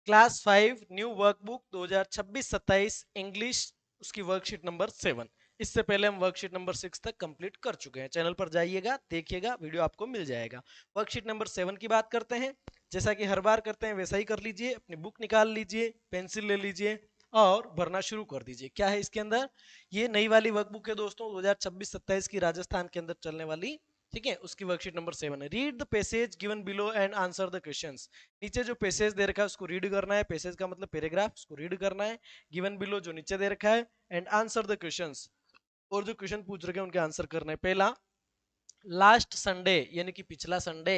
Class 5 new workbook 2026-27 English, उसकी worksheet number 7। इससे पहले हम वर्कशीट नंबर 6 तक कंप्लीट कर चुके हैं। चैनल पर जाइएगा, देखिएगा, वीडियो आपको मिल जाएगा। वर्कशीट नंबर 7 की बात करते हैं। जैसा कि हर बार करते हैं वैसा ही कर लीजिए। अपनी बुक निकाल लीजिए, पेंसिल ले लीजिए और भरना शुरू कर दीजिए। क्या है इसके अंदर? ये नई वाली वर्कबुक है दोस्तों, 2026-27 की, राजस्थान के अंदर चलने वाली। ठीक है, उसकी वर्कशीट नंबर 7 है। Read the passage given below and answer the questions. नीचे जो पैसेज दे रखा है उसको रीड करना है। पैसेज का मतलब पैराग्राफ, उसको रीड करना है। गिवन बिलो जो नीचे दे रखा है, एंड आंसर द क्वेश्चंस, और जो क्वेश्चन पूछ रखे हैं उनके आंसर करना है। पहला, लास्ट संडे यानी कि पिछला Sunday,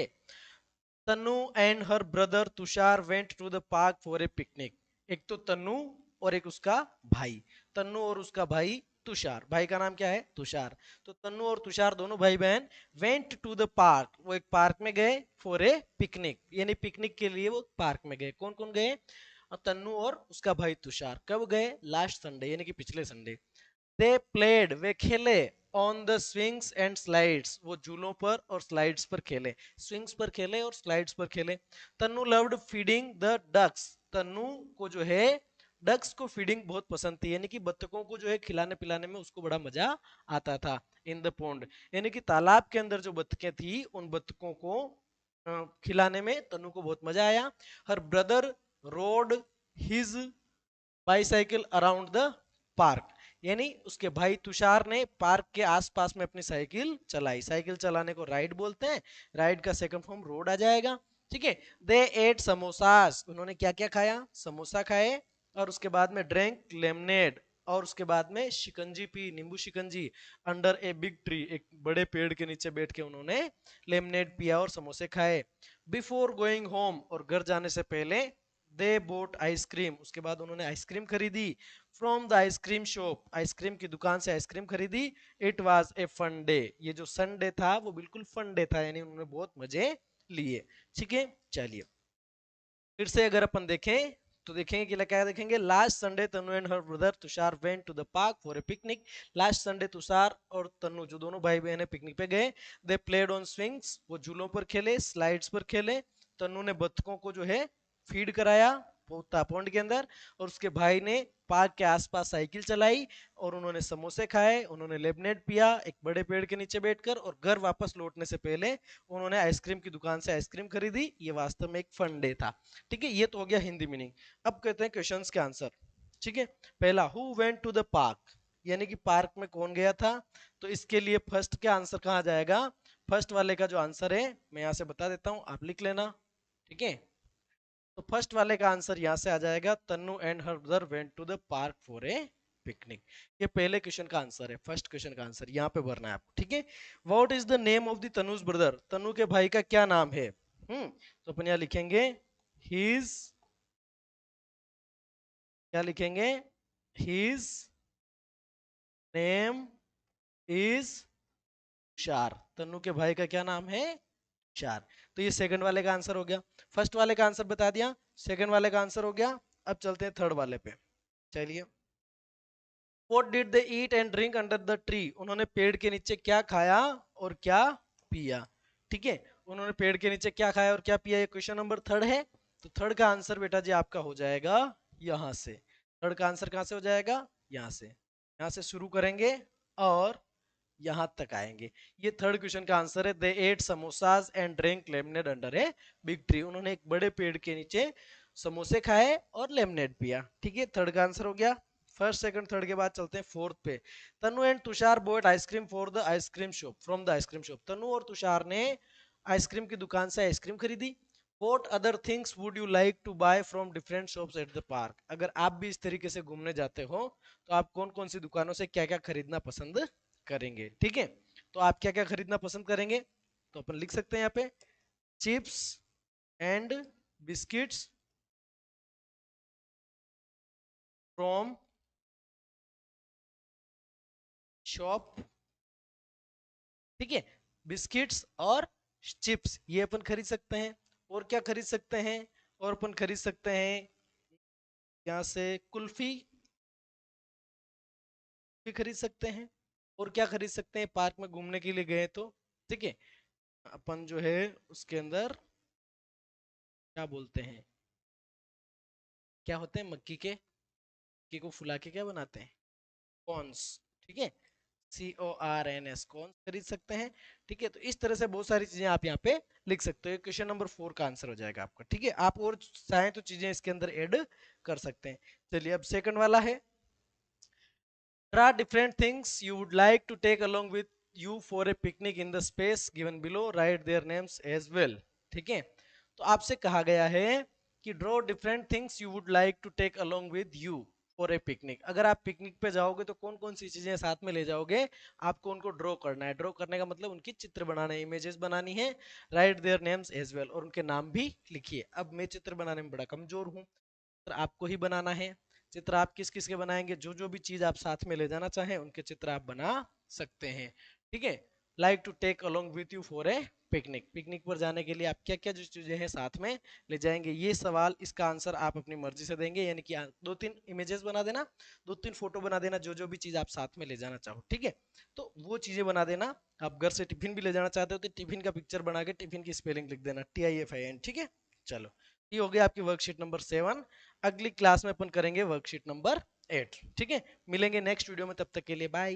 Tanu and her brother Tushar went to the park for a picnic. एक तो तनु और एक उसका भाई। तनु और उसका भाई तुषार, भाई का नाम क्या है? तुषार। तो तनु और तुषार दोनों भाई बहन वेंट टू द पार्क, वो एक पार्क में गए, फॉर ए पिकनिक यानी पिकनिक के लिए वो पार्क में गए। कौन कौन गए? तन्नू और उसका भाई तुषार। कब गए? लास्ट संडे यानी कि पिछले संडे। दे प्लेड, वे खेले, on the swings and slides, वो झूलों पर और स्लाइड्स पर खेले। स्विंग्स पर खेले और स्लाइड्स पर खेले। Tannu loved feeding the ducks, Tannu को जो है डक्स को फीडिंग बहुत पसंद थी, यानी कि बत्तखों को जो है खिलाने पिलाने में उसको बड़ा मजा आता था। इन द पोंड यानी कि तालाब के अंदर जो बत्तखें थी उन बत्तखों को खिलाने में तन्नू को बहुत मजा आया। Her brother road his bicycle around the park, यानी उसके भाई तुषार ने पार्क के आसपास में अपनी साइकिल चलाई। साइकिल चलाने को राइड बोलते हैं, राइड का सेकंड फॉर्म रोड आ जाएगा। ठीक है। दे एट समोसास, उन्होंने क्या क्या खाया? समोसा खाए, और उसके बाद में ड्रिंक लेमनेड, और उसके बाद में शिकंजी पी, नींबू शिकंजी, अंडर ए बिग ट्री, एक बड़े पेड़ के नीचे बैठ के उन्होंने लेमनेड पिया और समोसे खाए। बिफोर गोइंग होम, और घर जाने से पहले दे बोट आइसक्रीम, उसके बाद उन्होंने आइसक्रीम खरीदी। From the ice cream shop, ice cream की दुकान से आइसक्रीम खरीदी। It was a fun day, ये जो संडे था वो बिल्कुल फन डे था, यानी उन्होंने बहुत मजे लिए। ठीक है, चलिए फिर से अगर अपन देखें तो देखेंगे कि क्या देखेंगे। Last Sunday Tanu and her brother Tushar went to the park for a picnic. Last Sunday Tushar और तनु जो दोनों भाई बहन है पिकनिक पे गए। दे प्लेड ऑन स्विंग्स, वो झूलों पर खेले, स्लाइड्स पर खेले। तनु ने बत्तखों को जो है फीड कराया पोंड के अंदर, और उसके भाई ने पार्क के आसपास साइकिल चलाई, और उन्होंने समोसे खाए, उन्होंने लेमनेड पिया एक बड़े पेड़ के नीचे बैठकर, और घर वापस लौटने से पहले उन्होंने आइसक्रीम की दुकान से आइसक्रीम खरीदी। ये वास्तव में एक फन डे था। ठीक है, ये तो हो गया हिंदी मीनिंग। अब कहते हैं क्वेश्चंस के आंसर। ठीक है, पहला, who went to the park, यानी कि पार्क में कौन गया था? तो इसके लिए फर्स्ट का आंसर कहाँ जाएगा? फर्स्ट वाले का जो आंसर है मैं यहाँ से बता देता हूँ, आप लिख लेना। ठीक है, तो फर्स्ट वाले का आंसर यहां से आ जाएगा, Tannu and her brother went to the park for a picnic. ये पहले क्वेश्चन का आंसर है, फर्स्ट क्वेश्चन का आंसर यहाँ पे भरना है आपको। ठीक है, what is the name of the Tanuj brother, Tanu के भाई का क्या नाम है? तो अपन यहाँ लिखेंगे हिज, क्या लिखेंगे? His name is Tushar, Tannu के भाई का क्या नाम है? तुषार। तो ये सेकंड वाले का आंसर हो गया। फर्स्ट वाले का आंसर बता दिया, सेकंड वाले का आंसर हो गया। अब चलते हैं थर्ड वाले पे। चलिए, What did they eat and drink under the tree? उन्होंने पेड़ के नीचे क्या खाया और क्या पिया? ठीक है, उन्होंने पेड़ के नीचे क्या खाया और क्या पिया, ये क्वेश्चन नंबर थर्ड है। तो थर्ड का आंसर बेटा जी आपका हो जाएगा यहां से। थर्ड का आंसर कहां से हो जाएगा? यहां से। यहां से शुरू करेंगे और यहां तक आएंगे। ये थर्ड क्वेश्चन का आंसर है। They ate samosas and drink lemonade under a big tree, उन्होंने एक बड़े पेड़ के नीचे समोसे खाए और लेमनेड पिया। ठीक है, थर्ड का आंसर हो गया। फर्स्ट सेकंड थर्ड के बाद चलते हैं फोर्थ पे। Tanu and Tushar bought ice cream for the ice cream shop, from the ice cream shop, Tanu और तुषार ने आइसक्रीम की दुकान से आइसक्रीम खरीदी। What other things would you like to buy from different shops at the park? अगर आप भी इस तरीके से घूमने जाते हो तो आप कौन कौन सी दुकानों से क्या क्या खरीदना पसंद करेंगे? ठीक है, तो आप क्या क्या खरीदना पसंद करेंगे? तो अपन लिख सकते हैं यहाँ पे, chips and biscuits from shop. ठीक है, बिस्किट्स और चिप्स ये अपन खरीद सकते हैं। और क्या खरीद सकते हैं? और अपन खरीद सकते हैं यहाँ से कुल्फी भी खरीद सकते हैं। और क्या खरीद सकते हैं? पार्क में घूमने के लिए गए तो ठीक है, अपन जो है उसके अंदर क्या बोलते हैं, क्या होते हैं मक्की को फुला के क्या बनाते हैं, कॉर्न्स। ठीक है, CORNS कॉर्न खरीद सकते हैं। ठीक है, तो इस तरह से बहुत सारी चीजें आप यहाँ पे लिख सकते हो। क्वेश्चन नंबर 4 का आंसर हो जाएगा आपका। ठीक है, आप और चाहें तो चीजें इसके अंदर ऐड कर सकते हैं। चलिए अब सेकंड वाला है, draw different things you would like to take along with you for a picnic in the space given below, write their names as well। ठीक है, तो आपसे कहा गया है कि draw different things you would like to take along with you for a picnic। अगर आप पिकनिक पे जाओगे तो कौन कौन सी चीजें साथ में ले जाओगे, आपको उनको ड्रॉ करना है। ड्रॉ करने का मतलब उनकी चित्र बनाना है, इमेजेस बनानी है। Write their names as well, और उनके नाम भी लिखिए। अब मैं चित्र बनाने में बड़ा कमजोर हूँ, चित्र आपको ही बनाना है। चित्र आप किस किस के बनाएंगे, जो जो भी चीज आप साथ में ले जाना चाहें उनके चित्र आप बना सकते हैं। ठीक है, like to take along with you for a picnic, picnic पर जाने के लिए आप क्या क्या जो चीजें हैं साथ में ले जाएंगे। ये सवाल, इसका आंसर आप अपनी मर्जी से देंगे, यानी कि दो तीन इमेजेस बना देना, दो तीन फोटो बना देना, जो जो भी चीज आप साथ में ले जाना चाहो। ठीक है, तो वो चीजें बना देना। आप घर से टिफिन भी ले जाना चाहते हो तो टिफिन का पिक्चर बना के टिफिन की स्पेलिंग लिख देना, TIFIN। ठीक है, चलो ये हो गया आपकी वर्कशीट नंबर 7। अगली क्लास में अपन करेंगे वर्कशीट नंबर 8। ठीक है, मिलेंगे नेक्स्ट वीडियो में, तब तक के लिए बाय।